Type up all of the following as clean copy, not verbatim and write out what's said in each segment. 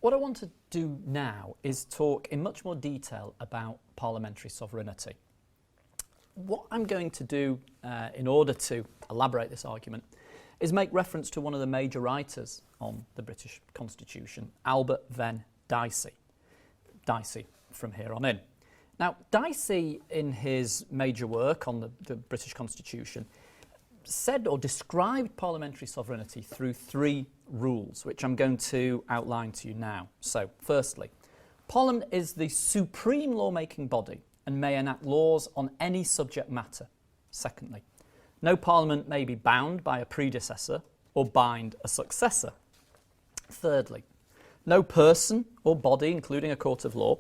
What I want to do now is talk in much more detail about parliamentary sovereignty. What I'm going to do in order to elaborate this argument is make reference to one of the major writers on the British Constitution, Albert Venn Dicey. Dicey from here on in. Now, Dicey, in his major work on the British Constitution, said or described parliamentary sovereignty through three rules, which I'm going to outline to you now. So, firstly, Parliament is the supreme lawmaking body and may enact laws on any subject matter. Secondly, no Parliament may be bound by a predecessor or bind a successor. Thirdly, no person or body, including a court of law,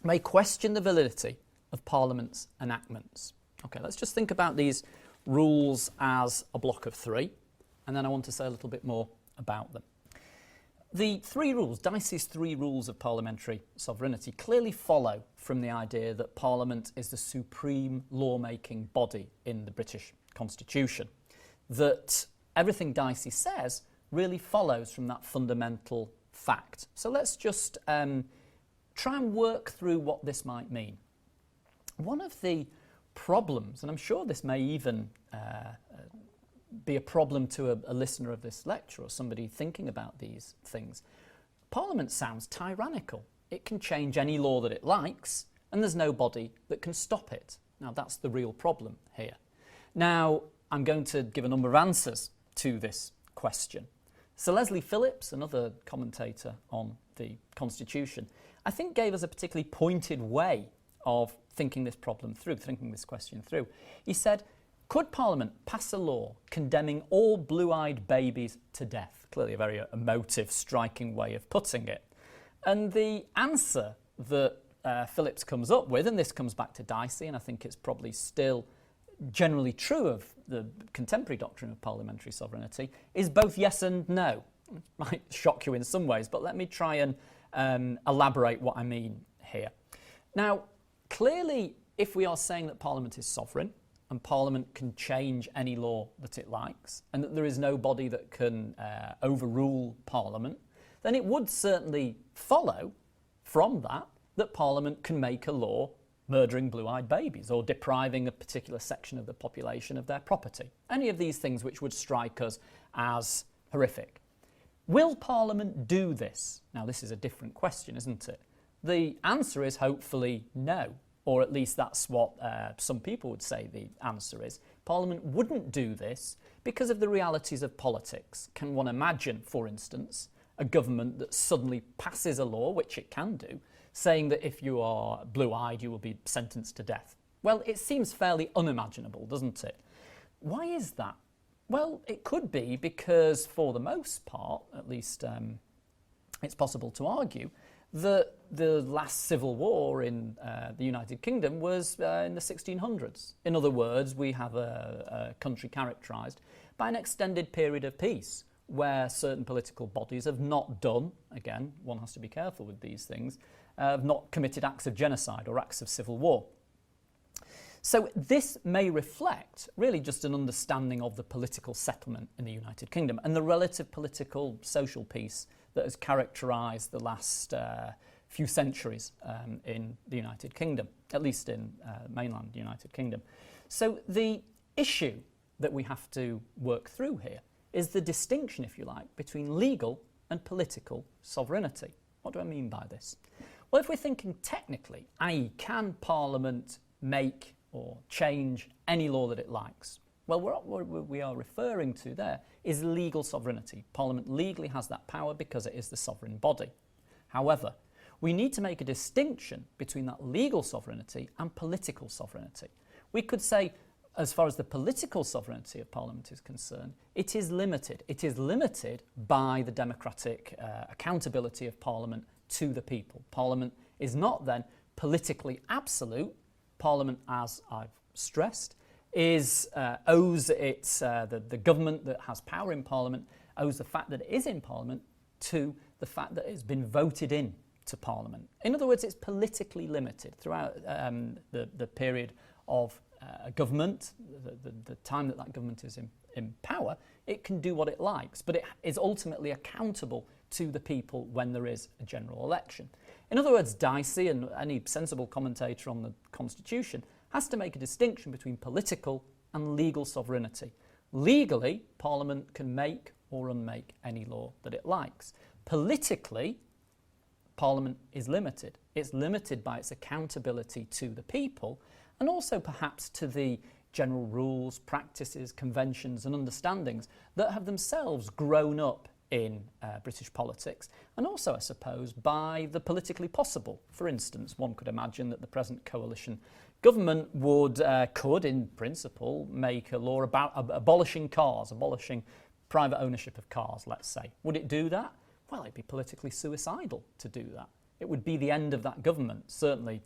may question the validity of Parliament's enactments. Okay, let's just think about these rules as a block of three, and then I want to say a little bit more about them. The three rules, Dicey's three rules of parliamentary sovereignty, clearly follow from the idea that Parliament is the supreme lawmaking body in the British Constitution. That everything Dicey says really follows from that fundamental fact. So let's just try and work through what this might mean. One of the problems, and I'm sure this may even be a problem to a listener of this lecture or somebody thinking about these things. Parliament sounds tyrannical. It can change any law that it likes, and there's no body that can stop it. Now, that's the real problem here. Now, I'm going to give a number of answers to this question. Sir Leslie Phillips, another commentator on the Constitution, I think gave us a particularly pointed way of thinking this problem through, thinking this question through. He said, could Parliament pass a law condemning all blue-eyed babies to death? Clearly a very emotive, striking way of putting it. And the answer that Phillips comes up with, and this comes back to Dicey, and I think it's probably still generally true of the contemporary doctrine of parliamentary sovereignty, is both yes and no. It might shock you in some ways, but let me try and elaborate what I mean here. Now, clearly, if we are saying that Parliament is sovereign, and Parliament can change any law that it likes, and that there is no body that can overrule Parliament, then it would certainly follow from that that Parliament can make a law murdering blue-eyed babies or depriving a particular section of the population of their property. Any of these things which would strike us as horrific. Will Parliament do this? Now, this is a different question, isn't it? The answer is hopefully no. Or at least that's what some people would say the answer is. Parliament wouldn't do this because of the realities of politics. Can one imagine, for instance, a government that suddenly passes a law, which it can do, saying that if you are blue-eyed, you will be sentenced to death? Well, it seems fairly unimaginable, doesn't it? Why is that? Well, it could be because, for the most part, at least it's possible to argue, that the last civil war in the United Kingdom was in the 1600s. In other words, we have a country characterised by an extended period of peace where certain political bodies have not done, again, one has to be careful with these things, have not committed acts of genocide or acts of civil war. So this may reflect really just an understanding of the political settlement in the United Kingdom and the relative political social peace that has characterised the last few centuries in the United Kingdom, at least in mainland United Kingdom. So the issue that we have to work through here is the distinction, if you like, between legal and political sovereignty. What do I mean by this? Well, if we're thinking technically, i.e. can Parliament make or change any law that it likes? Well, what we are referring to there is legal sovereignty. Parliament legally has that power because it is the sovereign body. However, we need to make a distinction between that legal sovereignty and political sovereignty. We could say, as far as the political sovereignty of Parliament is concerned, it is limited. It is limited by the democratic accountability of Parliament to the people. Parliament is not then politically absolute. Parliament, as I've stressed, owes the government that has power in Parliament owes the fact that it is in Parliament to the fact that it's been voted in to Parliament. In other words, it's politically limited throughout the period of a government, the time that government is in power. It can do what it likes, but it is ultimately accountable to the people when there is a general election. In other words, Dicey and any sensible commentator on the Constitution has to make a distinction between political and legal sovereignty. Legally, Parliament can make or unmake any law that it likes. Politically, Parliament is limited. It's limited by its accountability to the people and also perhaps to the general rules, practices, conventions and understandings that have themselves grown up in British politics, and also, I suppose, by the politically possible. For instance, one could imagine that the present coalition government could, in principle, make a law about abolishing cars, abolishing private ownership of cars, let's say. Would it do that? Well, it'd be politically suicidal to do that. It would be the end of that government, certainly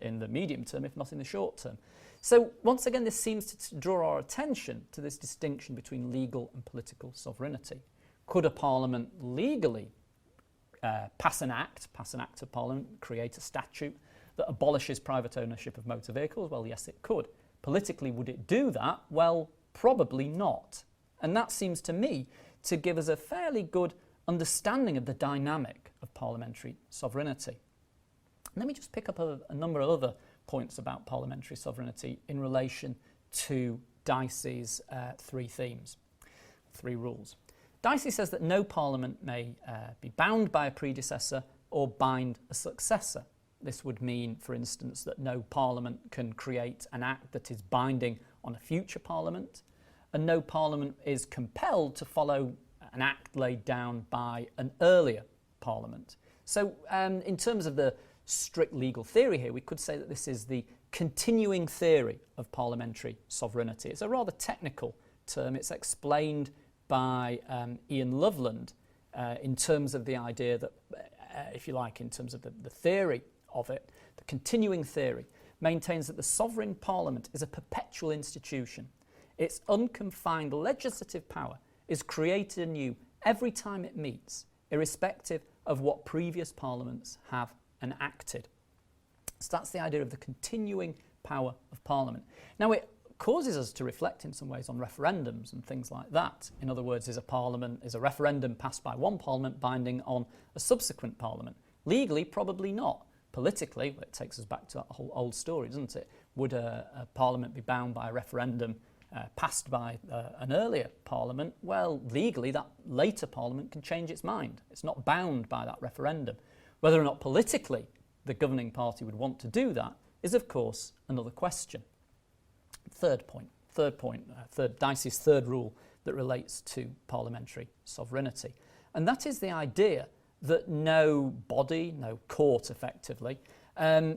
in the medium term, if not in the short term. So, once again, this seems to draw our attention to this distinction between legal and political sovereignty. Could a parliament legally pass an act of parliament, create a statute that abolishes private ownership of motor vehicles? Well, yes, it could. Politically, would it do that? Well, probably not. And that seems to me to give us a fairly good understanding of the dynamic of parliamentary sovereignty. Let me just pick up a number of other points about parliamentary sovereignty in relation to Dicey's three rules. Dicey says that no parliament may be bound by a predecessor or bind a successor. This would mean, for instance, that no parliament can create an act that is binding on a future parliament, and no parliament is compelled to follow an act laid down by an earlier parliament. So in terms of the strict legal theory here, we could say that this is the continuing theory of parliamentary sovereignty. It's a rather technical term. It's explained by Ian Loveland in terms of the idea that, if you like, in terms of the theory of it, the continuing theory maintains that the sovereign parliament is a perpetual institution. Its unconfined legislative power is created anew every time it meets, irrespective of what previous parliaments have enacted. So that's the idea of the continuing power of Parliament. Now, it causes us to reflect in some ways on referendums and things like that. In other words, is a referendum passed by one Parliament binding on a subsequent Parliament? Legally, probably not. Politically, well, it takes us back to that whole old story, doesn't it? Would a Parliament be bound by a referendum passed by an earlier Parliament? Well, legally, that later Parliament can change its mind. It's not bound by that referendum. Whether or not politically the governing party would want to do that is, of course, another question. Dicey's third rule that relates to parliamentary sovereignty. And that is the idea that no body, no court effectively,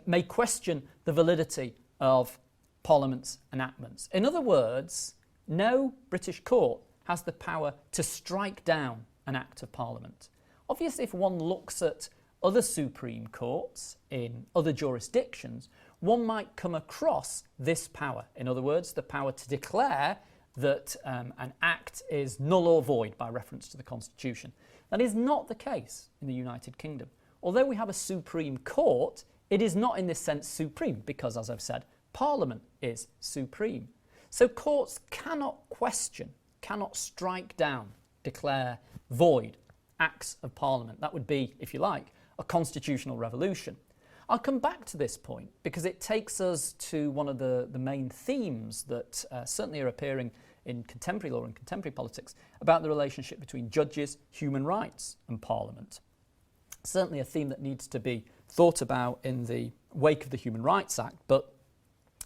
may question the validity of Parliament's enactments. In other words, no British court has the power to strike down an act of Parliament. Obviously, if one looks at other supreme courts in other jurisdictions, one might come across this power. In other words, the power to declare that an act is null or void by reference to the Constitution. That is not the case in the United Kingdom. Although we have a Supreme Court, it is not in this sense supreme because, as I've said, Parliament is supreme. So courts cannot question, cannot strike down, declare void acts of Parliament. That would be, if you like, a constitutional revolution. I'll come back to this point because it takes us to one of the main themes that certainly are appearing in contemporary law and contemporary politics about the relationship between judges, human rights and Parliament. Certainly a theme that needs to be thought about in the wake of the Human Rights Act, but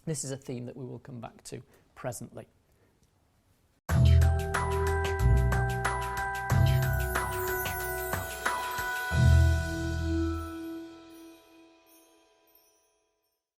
this is a theme that we will come back to presently.